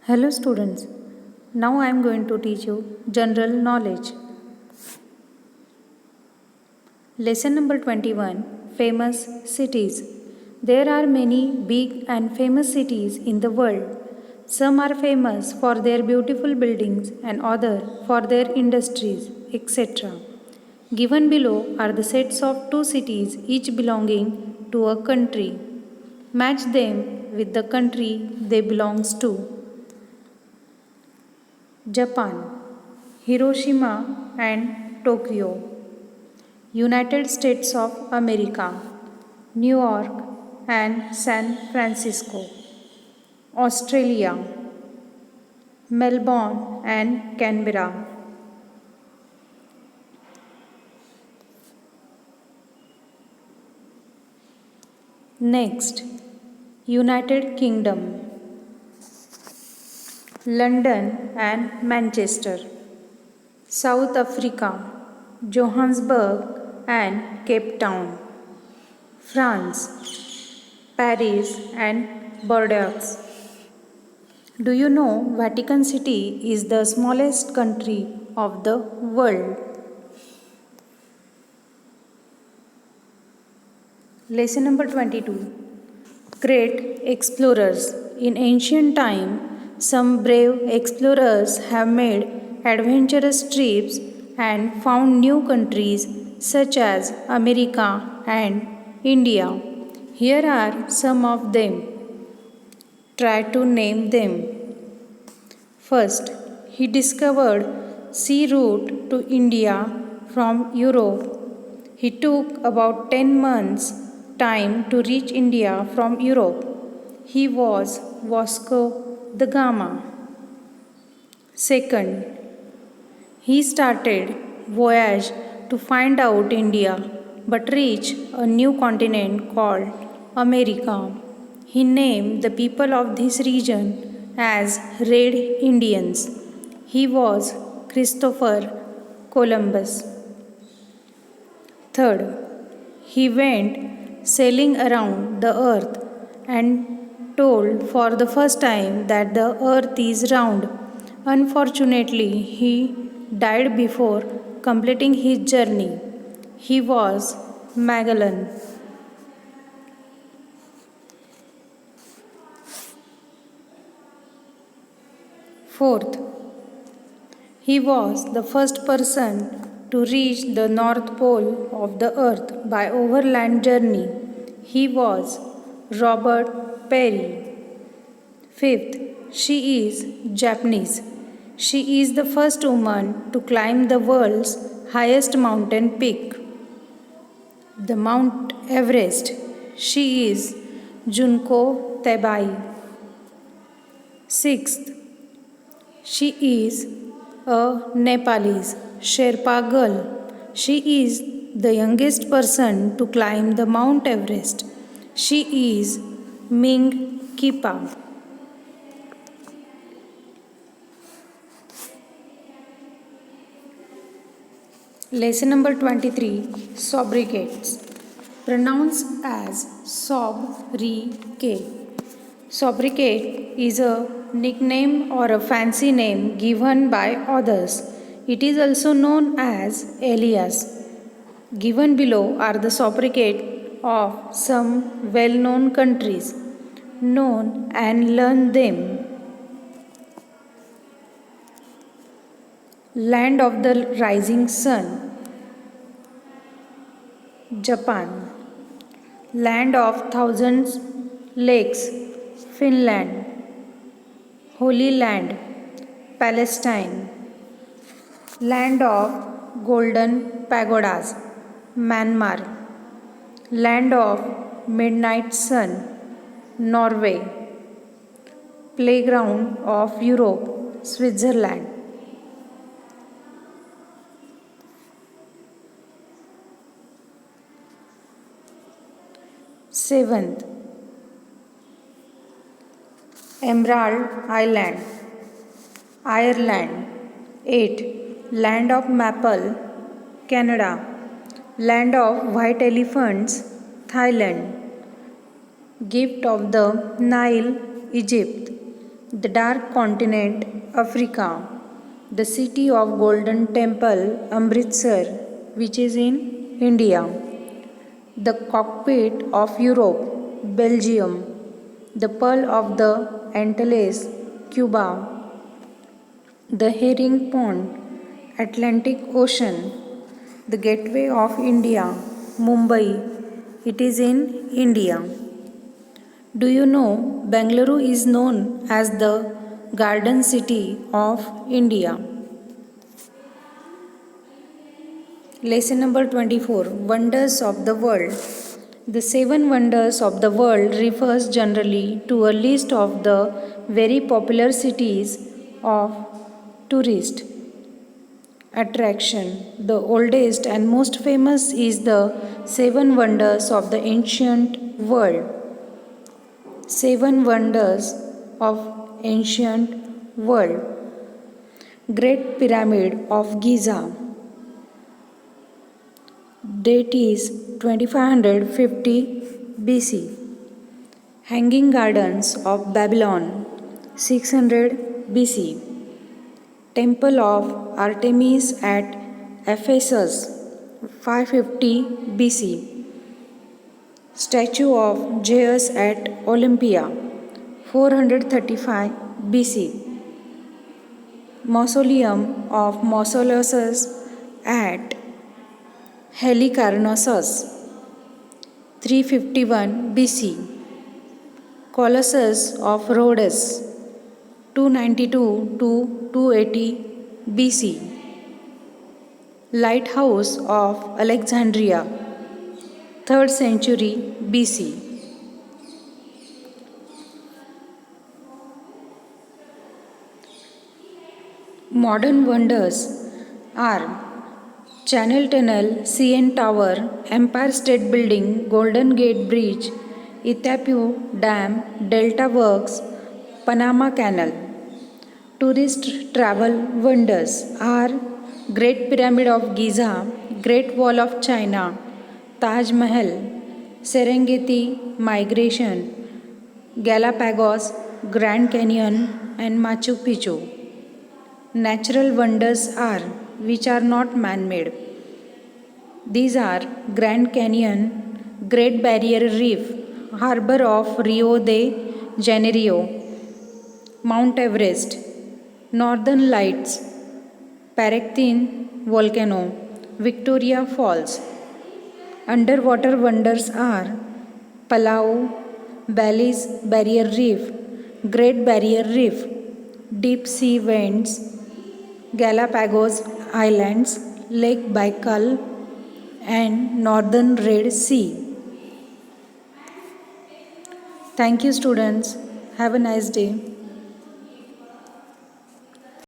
Hello students, now I am going to teach you general knowledge. Lesson number 21, Famous Cities. There are many big and famous cities in the world. Some are famous for their beautiful buildings and others for their industries, etc. Given below are the sets of two cities each belonging to a country. Match them with the country they belongs to. Japan, Hiroshima and Tokyo. United States of America, New York and San Francisco. Australia, Melbourne and Canberra. Next, United Kingdom, London and Manchester. South Africa, Johannesburg and Cape Town. France, Paris and Bordeaux. Do you know Vatican City is the smallest country of the world? Lesson number 22. Great explorers. In ancient time, some brave explorers have made adventurous trips and found new countries such as America and India. Here are some of them. Try to name them. First, he discovered sea route to India from Europe. He took about 10 months time to reach India from Europe. He was Vasco da Gama. Second, he started voyage to find out India but reached a new continent called America. He named the people of this region as Red Indians. He was Christopher Columbus. Third, he went sailing around the earth and told for the first time that the earth is round. Unfortunately, he died before completing his journey. He was Magellan. Fourth, he was the first person to reach the North Pole of the earth by overland journey. He was Robert Peary. Fifth, she is Japanese. She is the first woman to climb the world's highest mountain peak, the Mount Everest. She is Junko Tebai. Sixth, she is a Nepalese Sherpa girl. She is the youngest person to climb the Mount Everest. She is Ming Kipa. Lesson number 23, Sobriquets. Pronounced as sobriquet. Sobriquet is a nickname or a fancy name given by others. It is also known as alias. Given below are the sobriquets of some well-known countries. Known and learn them. Land of the rising sun, Japan. Land of thousands lakes, Finland. Holy Land, Palestine. Land of golden pagodas, Myanmar. Land of midnight sun, Norway. Playground of Europe, Switzerland. Seventh, Emerald Island, Ireland. 8. Land of Maple, Canada. Land of White Elephants, Thailand. Gift of the Nile, Egypt. The Dark Continent, Africa. The City of Golden Temple, Amritsar, which is in India. The Cockpit of Europe, Belgium. The Pearl of the Antilles, Cuba. The Herring Pond, Atlantic Ocean. The Gateway of India, Mumbai. It is in India. Do you know Bengaluru is known as the Garden City of India? Lesson number 24, Wonders of the World. The 7 wonders of the world refers generally to a list of the very popular cities of tourist attraction. The oldest and most famous is the 7 wonders of the ancient world. 7 wonders of ancient world. Great Pyramid of Giza. Date is 2550 BC. Hanging Gardens of Babylon, 600 BC. Temple of Artemis at Ephesus, 550 BC. Statue of Zeus at Olympia, 435 BC. Mausoleum of Mausolus at Halicarnassus, 351 BC. Colossus of Rhodes, 292 to 280 BC. Lighthouse of Alexandria, 3rd century BC. Modern wonders are Channel Tunnel, CN Tower, Empire State Building, Golden Gate Bridge, Ethiopian Dam, Delta Works, Panama Canal. Tourist travel wonders are Great Pyramid of Giza, Great Wall of China, Taj Mahal, Serengeti Migration, Galapagos, Grand Canyon and Machu Picchu. Natural wonders are which are not man-made. These are Grand Canyon, Great Barrier Reef, Harbor of Rio de Janeiro, Mount Everest, Northern Lights, Parakthin Volcano, Victoria Falls. Underwater wonders are Palau, Bali's Barrier Reef, Great Barrier Reef, Deep Sea Vents, Galapagos Islands, Lake Baikal and Northern Red Sea. Thank you students. Have a nice day.